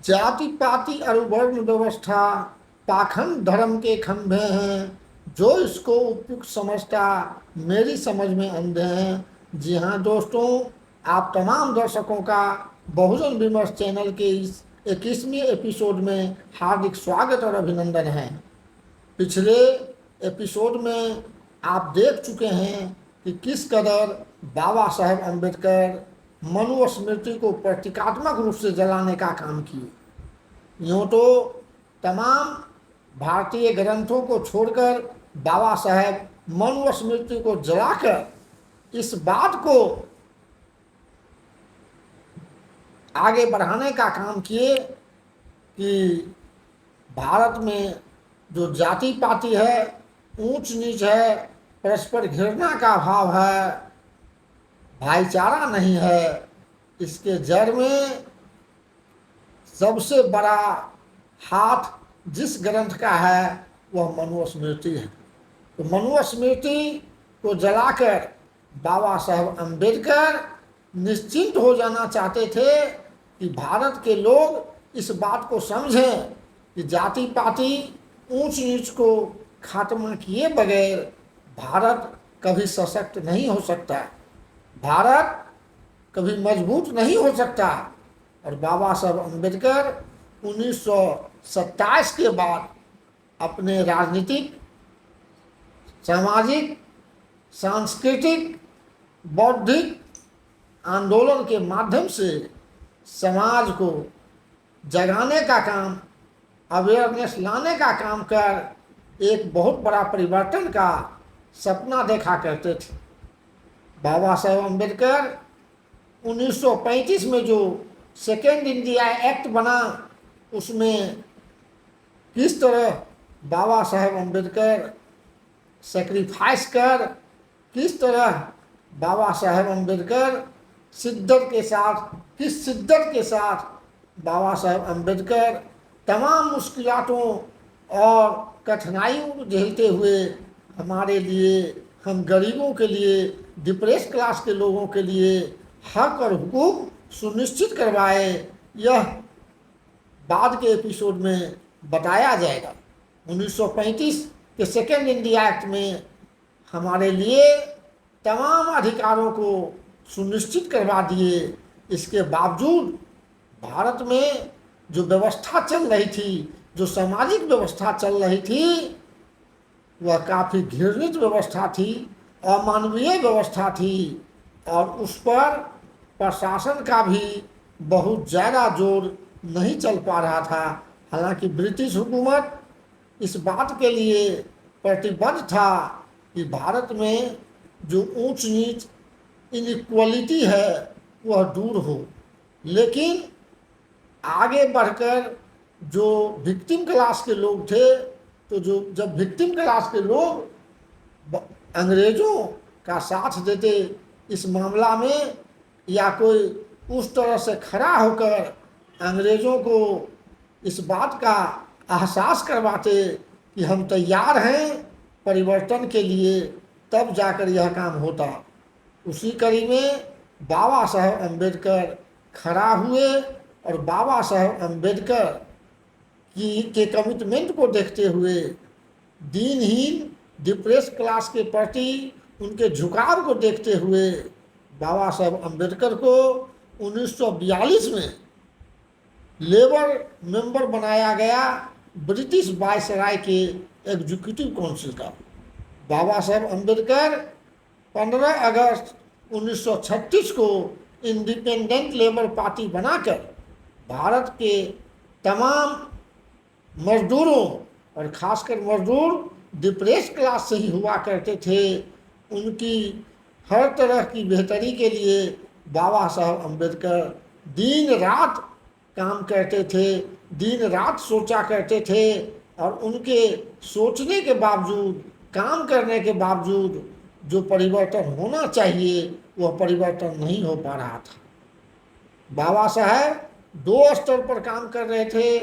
जाति पाति और वर्ण व्यवस्था पाखंड धर्म के खंभे हैं, जो इसको उपयुक्त समझता मेरी समझ में अंधे हैं। जी हाँ दोस्तों, आप तमाम दर्शकों का बहुजन विमर्श चैनल के इस 21वीं एपिसोड में हार्दिक स्वागत और अभिनंदन है। पिछले एपिसोड में आप देख चुके हैं कि किस कदर बाबा साहेब अम्बेडकर मनुस्मृति को प्रतीकात्मक रूप से जलाने का काम किए। यूँ तो तमाम भारतीय ग्रंथों को छोड़कर बाबा साहेब मनुस्मृति को जलाकर इस बात को आगे बढ़ाने का काम किए कि भारत में जो जाति पाति है, ऊंच नीच है, परस्पर घृणा का भाव है, भाईचारा नहीं है, इसके जड़ में सबसे बड़ा हाथ जिस ग्रंथ का है वह मनुस्मृति है। तो मनुस्मृति को जलाकर बाबा साहेब अम्बेडकर निश्चिंत हो जाना चाहते थे कि भारत के लोग इस बात को समझें कि जाति पाति ऊंच नीच को खात्मा किए बगैर भारत कभी सशक्त नहीं हो सकता, भारत कभी मजबूत नहीं हो सकता। और बाबा साहब अम्बेडकर 1927 के बाद अपने राजनीतिक, सामाजिक, सांस्कृतिक, बौद्धिक आंदोलन के माध्यम से समाज को जगाने का काम, अवेयरनेस लाने का काम कर एक बहुत बड़ा परिवर्तन का सपना देखा करते थे। बाबा साहेब अम्बेडकर 1935 में जो सेकेंड इंडिया एक्ट बना, उसमें किस तरह बाबा साहेब अम्बेडकर सेक्रीफाइस कर, किस तरह बाबा साहेब अम्बेडकर शिद्दत के साथ, किस शिद्दत के साथ बाबा साहेब अम्बेडकर तमाम मुश्किलातों और कठिनाइयों को झेलते हुए हमारे लिए, हम गरीबों के लिए, डिप्रेस क्लास के लोगों के लिए हक और हुकूक सुनिश्चित करवाए, यह बाद के एपिसोड में बताया जाएगा। 1935 के सेकेंड इंडिया एक्ट में हमारे लिए तमाम अधिकारों को सुनिश्चित करवा दिए। इसके बावजूद भारत में जो व्यवस्था चल रही थी, जो सामाजिक व्यवस्था चल रही थी, वह काफ़ी घृणित व्यवस्था थी, अमानवीय व्यवस्था थी, और उस पर प्रशासन का भी बहुत ज़्यादा जोर नहीं चल पा रहा था। हालांकि ब्रिटिश हुकूमत इस बात के लिए प्रतिबद्ध था कि भारत में जो ऊंच नीच इनइक्वालिटी है वह दूर हो, लेकिन आगे बढ़कर जो विक्टिम क्लास के लोग थे, तो जब विक्टिम क्लास के लोग अंग्रेज़ों का साथ देते इस मामला में, या कोई उस तरह से खड़ा होकर अंग्रेज़ों को इस बात का एहसास करवाते कि हम तैयार हैं परिवर्तन के लिए, तब जाकर यह काम होता। उसी कड़ी में बाबा साहेब अम्बेडकर खड़ा हुए और बाबा साहेब अम्बेडकर के कमिटमेंट को देखते हुए, दीनहीन डिप्रेस क्लास के प्रति उनके झुकाव को देखते हुए बाबा साहेब अम्बेडकर को 1942 में लेबर मेंबर बनाया गया ब्रिटिश वायसराय के एग्जीक्यूटिव काउंसिल का। बाबा साहेब अम्बेडकर 15 अगस्त 1936 को इंडिपेंडेंट लेबर पार्टी बनाकर भारत के तमाम मजदूरों, और ख़ासकर मजदूर डिप्रेस क्लास से ही हुआ करते थे, उनकी हर तरह की बेहतरी के लिए बाबा साहब अम्बेडकर दिन रात काम करते थे, दिन रात सोचा करते थे, और उनके सोचने के बावजूद, काम करने के बावजूद जो परिवर्तन होना चाहिए वह परिवर्तन नहीं हो पा रहा था। बाबा साहब दो स्तर पर काम कर रहे थे।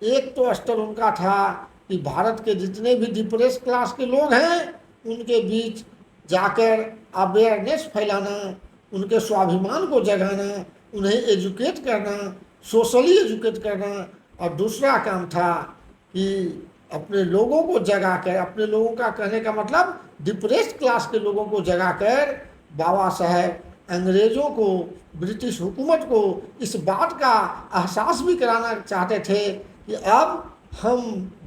एक तो स्तर उनका था कि भारत के जितने भी डिप्रेस क्लास के लोग हैं उनके बीच जाकर अवेयरनेस फैलाना, उनके स्वाभिमान को जगाना, उन्हें एजुकेट करना, सोशली एजुकेट करना, और दूसरा काम था कि अपने लोगों को जगाकर, अपने लोगों का कहने का मतलब डिप्रेस्ड क्लास के लोगों को जगाकर बाबा साहेब अंग्रेज़ों को, ब्रिटिश हुकूमत को इस बात का एहसास भी कराना चाहते थे कि अब हम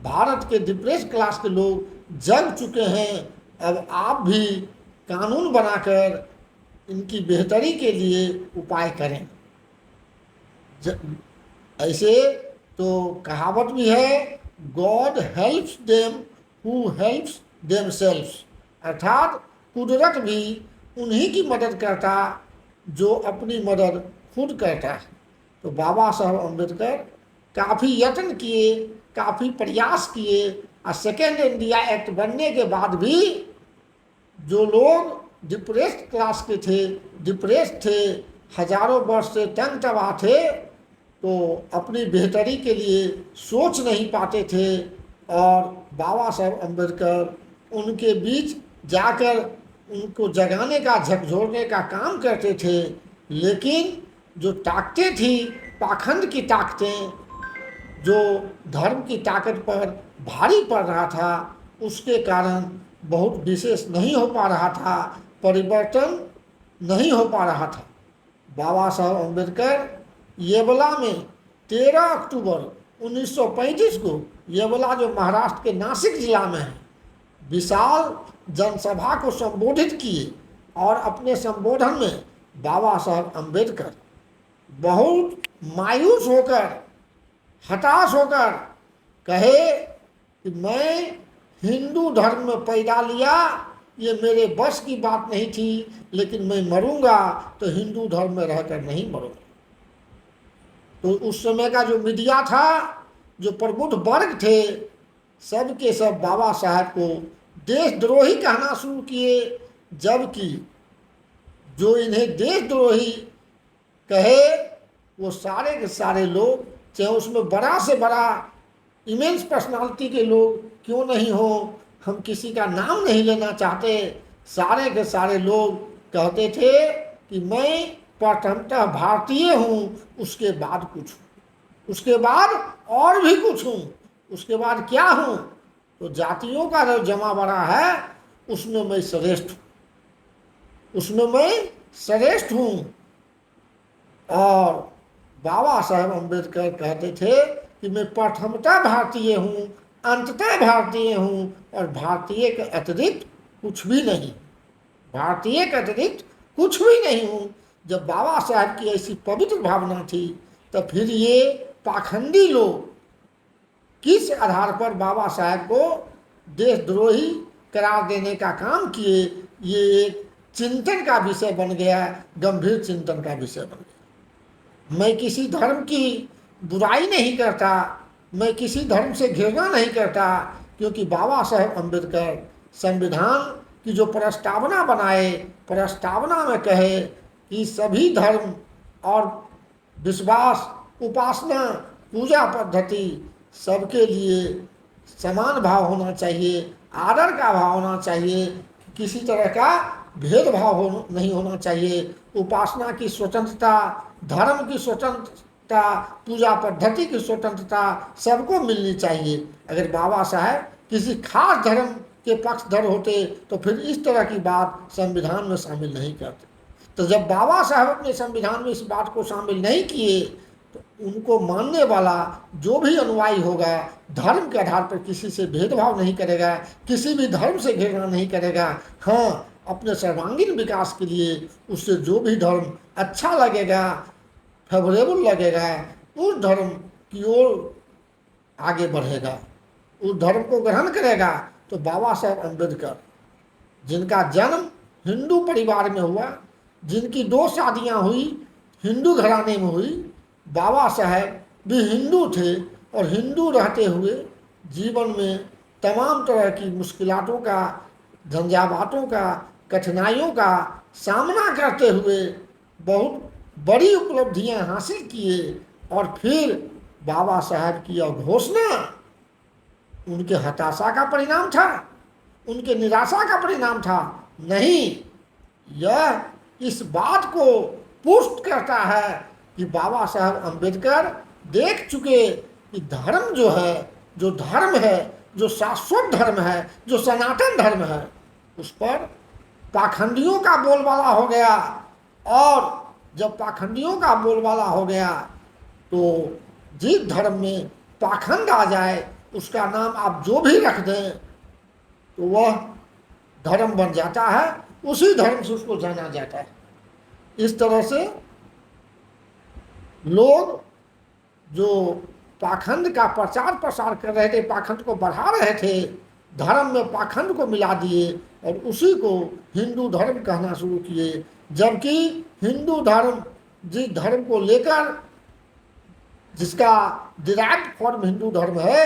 भारत के डिप्रेस्ड क्लास के लोग जग चुके हैं, अब आप भी कानून बनाकर इनकी बेहतरी के लिए उपाय करें। ऐसे तो कहावत भी है, God helps them who helps themselves, अर्थात कुदरत भी उन्हीं की मदद करता जो अपनी मदद खुद करता है। तो बाबा साहब अम्बेडकर काफ़ी यत्न किए, काफ़ी प्रयास किए, और सेकेंड इंडिया एक्ट बनने के बाद भी जो लोग डिप्रेस्ड क्लास के थे, डिप्रेस्ड थे, हजारों वर्ष से तंग तबाह थे, तो अपनी बेहतरी के लिए सोच नहीं पाते थे, और बाबा साहब अम्बेडकर उनके बीच जाकर उनको जगाने का, झकझोरने का काम करते थे। लेकिन जो ताकतें थी, पाखंड की ताकतें, जो धर्म की ताकत पर भारी पड़ रहा था, उसके कारण बहुत विशेष नहीं हो पा रहा था, परिवर्तन नहीं हो पा रहा था। बाबा साहब अम्बेडकर येवला में 13 अक्टूबर 1935 को, येवला जो महाराष्ट्र के नासिक जिला में है, विशाल जनसभा को संबोधित किए, और अपने संबोधन में बाबा साहब अम्बेडकर बहुत मायूस होकर, हताश होकर कहे कि मैं हिंदू धर्म में पैदा लिया, ये मेरे बस की बात नहीं थी, लेकिन मैं मरूंगा तो हिंदू धर्म में रहकर नहीं मरूंगा। तो उस समय का जो मीडिया था, जो प्रबुद्ध वर्ग थे, सब के सब बाबा साहब को देशद्रोही कहना शुरू किए, जबकि जो इन्हें देशद्रोही कहे वो सारे के सारे लोग, चाहे उसमें बड़ा से बड़ा इमेंस पर्सनालिटी के लोग क्यों नहीं हो, हम किसी का नाम नहीं लेना चाहते, सारे के सारे लोग कहते थे कि मैं प्रथमतः भारतीय हूँ, उसके बाद कुछ हूँ, उसके बाद और भी कुछ हूँ, उसके बाद क्या हूँ, तो जातियों का जो जमा बड़ा है उसमें मैं श्रेष्ठ हूँ, उसमें मैं श्रेष्ठ हूँ। और बाबा साहब अम्बेडकर कहते थे कि मैं प्रथमतः भारतीय हूँ, अंततः भारतीय हूँ, और भारतीय के अतिरिक्त कुछ भी नहीं, भारतीय के अतिरिक्त कुछ भी नहीं हूँ। जब बाबा साहब की ऐसी पवित्र भावना थी, तब फिर ये पाखंडी लोग किस आधार पर बाबा साहब को देशद्रोही करार देने का काम किए, ये एक चिंतन का विषय बन गया, गंभीर चिंतन का विषय बन गया। मैं किसी धर्म की बुराई नहीं करता, मैं किसी धर्म से घृणा नहीं करता, क्योंकि बाबा साहब अम्बेडकर संविधान की जो प्रस्तावना बनाए, प्रस्तावना में कहे कि सभी धर्म और विश्वास, उपासना, पूजा पद्धति सबके लिए समान भाव होना चाहिए, आदर का भाव होना चाहिए, किसी तरह का भेदभाव नहीं होना चाहिए। उपासना की स्वतंत्रता, धर्म की स्वतंत्रता, पूजा पद्धति की स्वतंत्रता सबको मिलनी चाहिए। अगर बाबा साहब किसी खास धर्म के पक्षधर होते तो फिर इस तरह की बात संविधान में शामिल नहीं करते। तो जब बाबा साहब अपने संविधान में इस बात को शामिल नहीं किए, तो उनको मानने वाला जो भी अनुयायी होगा, धर्म के आधार पर किसी से भेदभाव नहीं करेगा, किसी भी धर्म से घृणा नहीं करेगा। हाँ, अपने सर्वांगीण विकास के लिए उससे जो भी धर्म अच्छा लगेगा, फेवरेबल लगेगा, उस धर्म की ओर आगे बढ़ेगा, उस धर्म को ग्रहण करेगा। तो बाबा साहब अम्बेडकर, जिनका जन्म हिंदू परिवार में हुआ, जिनकी 2 शादियां हुई हिंदू घराने में हुई, बाबा साहब भी हिंदू थे, और हिंदू रहते हुए जीवन में तमाम तरह की मुश्किलातों का, झंझावातों का, कठिनाइयों का सामना करते हुए बहुत बड़ी उपलब्धियां हासिल किए। और फिर बाबा साहब की यह घोषणा उनके हताशा का परिणाम था, उनके निराशा का परिणाम था? नहीं, यह इस बात को पुष्ट करता है कि बाबा साहब अम्बेडकर देख चुके कि धर्म जो है, जो धर्म है, जो शाश्वत धर्म है, जो सनातन धर्म है, उस पर पाखंडियों का बोलबाला हो गया। और जब पाखंडियों का बोलबाला हो गया तो जिस धर्म में पाखंड आ जाए उसका नाम आप जो भी रख दें तो वह धर्म बन जाता है, उसी धर्म से उसको जाना जाता है। इस तरह से लोग जो पाखंड का प्रचार प्रसार कर रहे थे, पाखंड को बढ़ा रहे थे, धर्म में पाखंड को मिला दिए और उसी को हिंदू धर्म कहना शुरू किए। जबकि हिंदू धर्म जिस धर्म को लेकर, जिसका डिराइव्ड फॉर्म हिंदू धर्म है,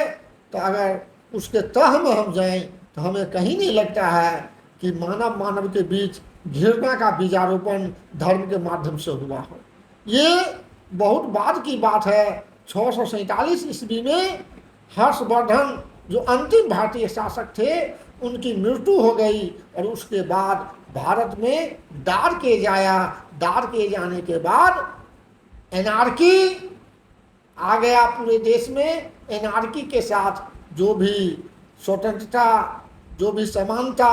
तो अगर उसके तह में हम जाएं तो हमें कहीं नहीं लगता है कि मानव मानव के बीच घृणा का बीजारोपण धर्म के माध्यम से हुआ हो। ये बहुत बाद की बात है। 647 ईस्वी में हर्षवर्धन जो अंतिम भारतीय शासक थे उनकी मृत्यु हो गई और उसके बाद भारत में डार्क एज आया। डार्क एज आने के बाद एनार्की आ गया पूरे देश में। एनार्की के साथ जो भी स्वतंत्रता, जो भी समानता,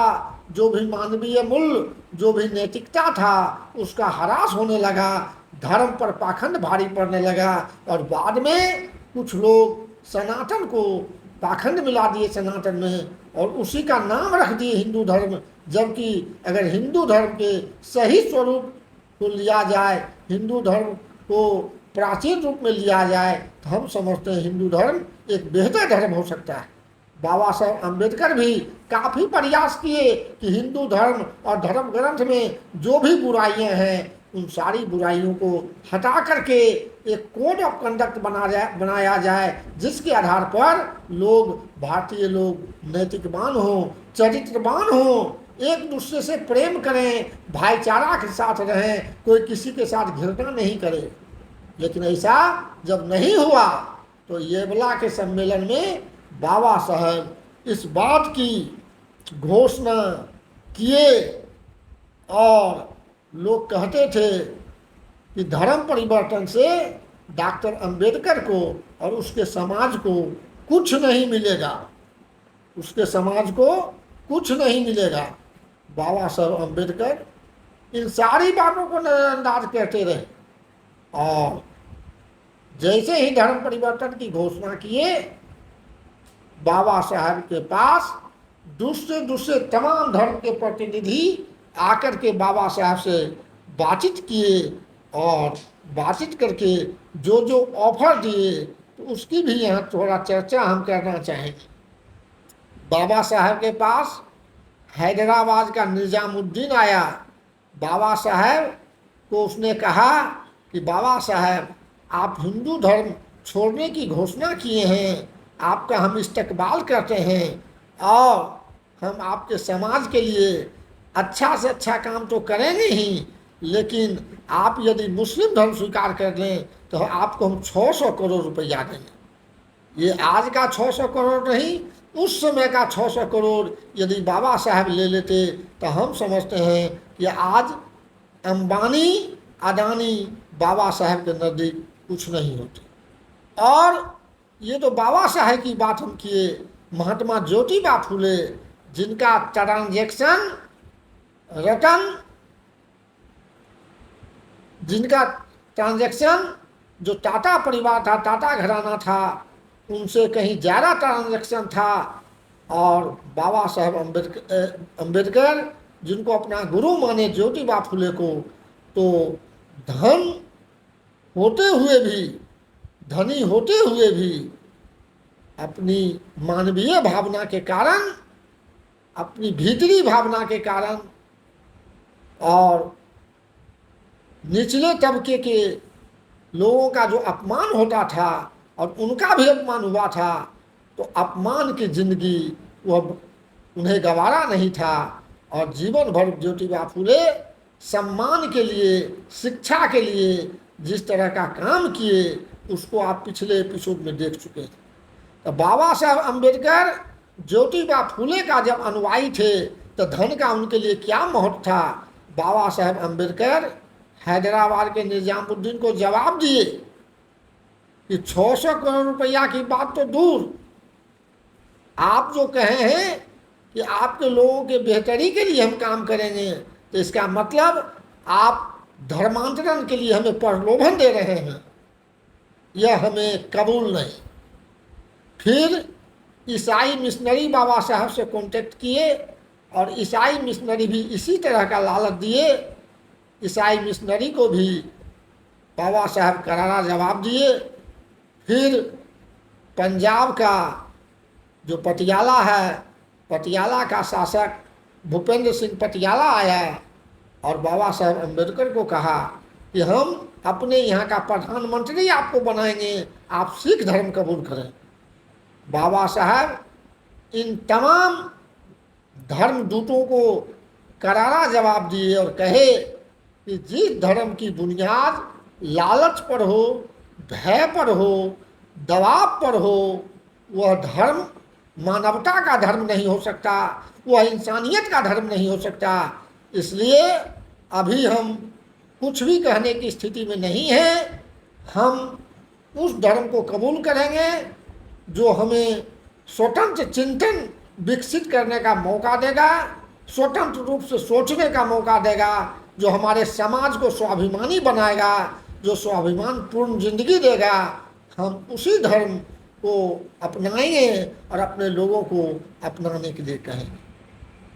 जो भी मानवीय मूल्य, जो भी नैतिकता था, उसका ह्रास होने लगा। धर्म पर पाखंड भारी पड़ने लगा और बाद में कुछ लोग सनातन को पाखंड मिला दिए सनातन में और उसी का नाम रख दिए हिंदू धर्म। जबकि अगर हिंदू धर्म के सही स्वरूप को लिया जाए, हिंदू धर्म को प्राचीन रूप में लिया जाए, तो हम समझते हैं हिंदू धर्म एक बेहतर धर्म हो सकता है। बाबा साहब अम्बेडकर भी काफ़ी प्रयास किए कि हिंदू धर्म और धर्म ग्रंथ में जो भी बुराइयां हैं उन सारी बुराइयों को हटा करके एक कोड ऑफ कंडक्ट बनाया जाए, जिसके आधार पर लोग, भारतीय लोग नैतिकवान हों, चरित्रवान हों, एक दूसरे से प्रेम करें, भाईचारा के साथ रहें, कोई किसी के साथ घृणा नहीं करे। लेकिन ऐसा जब नहीं हुआ तो येवला के सम्मेलन में बाबा साहब इस बात की घोषणा किए और लोग कहते थे कि धर्म परिवर्तन से डॉक्टर अंबेडकर को और उसके समाज को कुछ नहीं मिलेगा, उसके समाज को कुछ नहीं मिलेगा। बाबा साहब अम्बेडकर इन सारी बातों को नजरअंदाज करते रहे और जैसे ही धर्म परिवर्तन की घोषणा किए, बाबा साहब के पास दूसरे दूसरे तमाम धर्म के प्रतिनिधि आकर के बाबा साहब से बातचीत किए और बातचीत करके जो जो ऑफर दिए तो उसकी भी यहाँ थोड़ा चर्चा हम करना चाहेंगे। बाबा साहब के पास हैदराबाद का निजामुद्दीन आया। बाबा साहब को उसने कहा कि बाबा साहब, आप हिंदू धर्म छोड़ने की घोषणा किए हैं, आपका हम इस्तकबाल करते हैं और हम आपके समाज के लिए अच्छा से अच्छा काम तो करेंगे ही, लेकिन आप यदि मुस्लिम धर्म स्वीकार कर लें तो आपको हम 600 करोड़ रुपया देंगे। ये आज का 600 करोड़ नहीं, उस समय का 600 करोड़ यदि बाबा साहब ले लेते तो हम समझते हैं कि आज अंबानी अडानी बाबा साहब के नज़दीक कुछ नहीं होते। और ये तो बाबा साहब की बात हम किए, महात्मा ज्योतिबा फूले जिनका ट्रांजैक्शन रतन, जिनका ट्रांजैक्शन जो टाटा परिवार था, टाटा घराना था, उनसे कहीं ज़्यादा ट्रांजैक्शन था। और बाबा साहब अम्बेडकर जिनको अपना गुरु माने ज्योतिबा फूले को, तो धन होते हुए भी, धनी होते हुए भी अपनी मानवीय भावना के कारण, अपनी भीतरी भावना के कारण और निचले तबके के लोगों का जो अपमान होता था और उनका भी अपमान हुआ था, तो अपमान की जिंदगी वह उन्हें गवारा नहीं था। और जीवन भर ज्योतिबा फूले सम्मान के लिए, शिक्षा के लिए जिस तरह का काम किए उसको आप पिछले एपिसोड में देख चुके हैं। तो बाबा साहब अम्बेडकर ज्योतिबा फूले का जब अनुयायी थे तो धन का उनके लिए क्या महत्व था। बाबा साहब अम्बेडकर हैदराबाद के निजामुद्दीन को जवाब दिए कि 600 करोड़ रुपया की बात तो दूर, आप जो कहे हैं कि आपके लोगों के बेहतरी के लिए हम काम करेंगे, तो इसका मतलब आप धर्मांतरण के लिए हमें प्रलोभन दे रहे हैं, यह हमें कबूल नहीं। फिर ईसाई मिशनरी बाबा साहब से कांटेक्ट किए और ईसाई मिशनरी भी इसी तरह का लालच दिए। ईसाई मिशनरी को भी बाबा साहब करारा जवाब दिए। फिर पंजाब का जो पटियाला है, पटियाला का शासक भूपेंद्र सिंह पटियाला आया और बाबा साहब अम्बेडकर को कहा कि हम अपने यहाँ का प्रधानमंत्री आपको बनाएंगे, आप सिख धर्म कबूल करें। बाबा साहब इन तमाम धर्मदूतों को करारा जवाब दिए और कहे कि जिस धर्म की बुनियाद लालच पर हो, भय पर हो, दबाव पर हो, वह धर्म मानवता का धर्म नहीं हो सकता, वह इंसानियत का धर्म नहीं हो सकता। इसलिए अभी हम कुछ भी कहने की स्थिति में नहीं हैं। हम उस धर्म को कबूल करेंगे जो हमें स्वतंत्र चिंतन विकसित करने का मौका देगा, स्वतंत्र रूप से सोचने का मौका देगा, जो हमारे समाज को स्वाभिमानी बनाएगा, जो स्वाभिमान पूर्ण जिंदगी देगा। हम उसी धर्म को अपनाएंगे और अपने लोगों को अपनाने के लिए कहेंगे।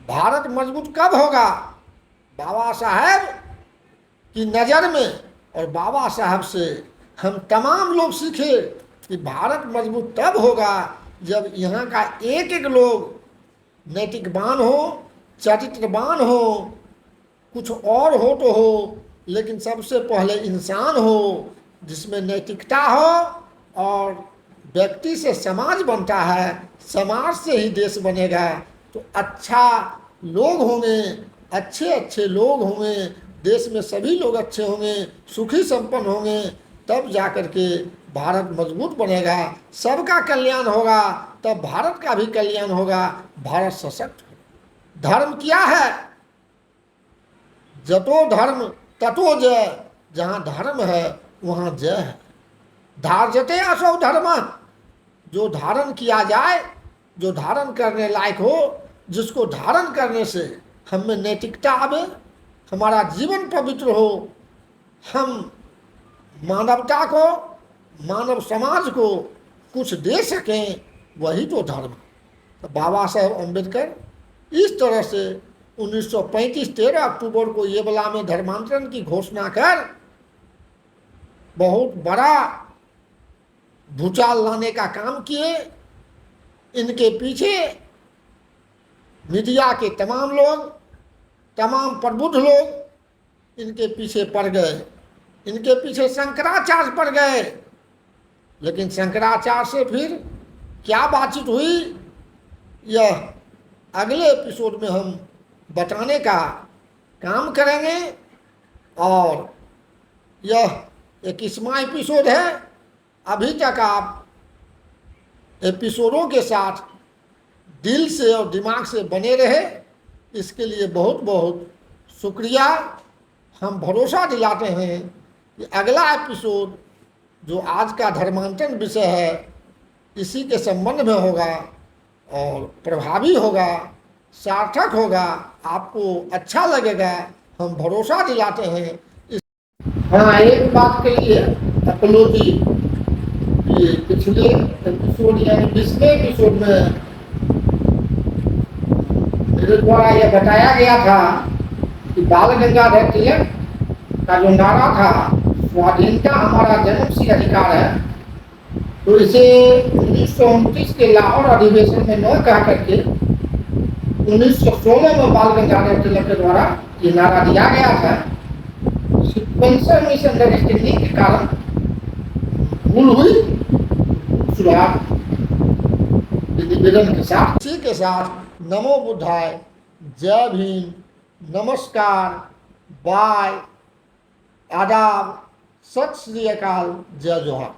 भारत मजबूत कब होगा? बाबा साहब की नज़र में और बाबा साहब से हम तमाम लोग सीखे कि भारत मजबूत तब होगा जब यहाँ का एक एक लोग नैतिकवान हो, चरित्रवान हो, कुछ और हो तो हो, लेकिन सबसे पहले इंसान हो जिसमें नैतिकता हो। और व्यक्ति से समाज बनता है, समाज से ही देश बनेगा। तो अच्छा लोग होंगे, अच्छे अच्छे लोग होंगे, देश में सभी लोग अच्छे होंगे, सुखी संपन्न होंगे, तब जाकर के भारत मजबूत बनेगा, सबका कल्याण होगा, तब भारत का भी कल्याण होगा, भारत सशक्त होगा। धर्म क्या है? जतो धर्म ततो जय, जहाँ धर्म है वहाँ जय है। धार्यते असौ धर्म, जो धारण किया जाए, जो धारण करने लायक हो, जिसको धारण करने से हम में नैतिकता आवे, हमारा जीवन पवित्र हो, हम मानवता को, मानव समाज को कुछ दे सकें, वही तो धर्म। तो बाबा साहेब अम्बेडकर इस तरह से 1935 13 अक्टूबर को ये बला में धर्मांतरण की घोषणा कर बहुत बड़ा भूचाल लाने का काम किए। इनके पीछे मीडिया के तमाम लोग, तमाम प्रबुद्ध लोग इनके पीछे पड़ गए। इनके पीछे शंकराचार्य पड़ गए। लेकिन शंकराचार्य से फिर क्या बातचीत हुई, यह अगले एपिसोड में हम बताने का काम करेंगे। और यह 21वां एपिसोड है। अभी तक आप एपिसोडों के साथ दिल से और दिमाग से बने रहे, इसके लिए बहुत बहुत शुक्रिया। हम भरोसा दिलाते हैं कि अगला एपिसोड जो आज का धर्मांतरण विषय है, इसी के संबंध में होगा और प्रभावी होगा, सार्थक होगा, आपको अच्छा लगेगा, हम भरोसा दिलाते हैं। हाँ, एक बात कही है अपलोजी, ये पिछले एपिसोड यानी 20वें एपिसोड में मेरे द्वारा यह बताया गया था कि बाल गंगाधर तिलक का जो नारा था, स्वाधीनता हमारा जन्मसिद्ध अधिकार है, तो इसे 1929 के लाहौर अधिवेशन में न कह करके 1916 में बाल गंगाधर तिलक के द्वारा ये नारा दिया गया था। सिक्वेंसर मिसअंडरस्टैंडिंग के कारण भूल हुई, सुधार निवेदन के साथ, इसी के साथ नमो बुद्धाय, जय भीम, नमस्कार, बाय, आदाब, सत श्री अकाल, जय जोहार।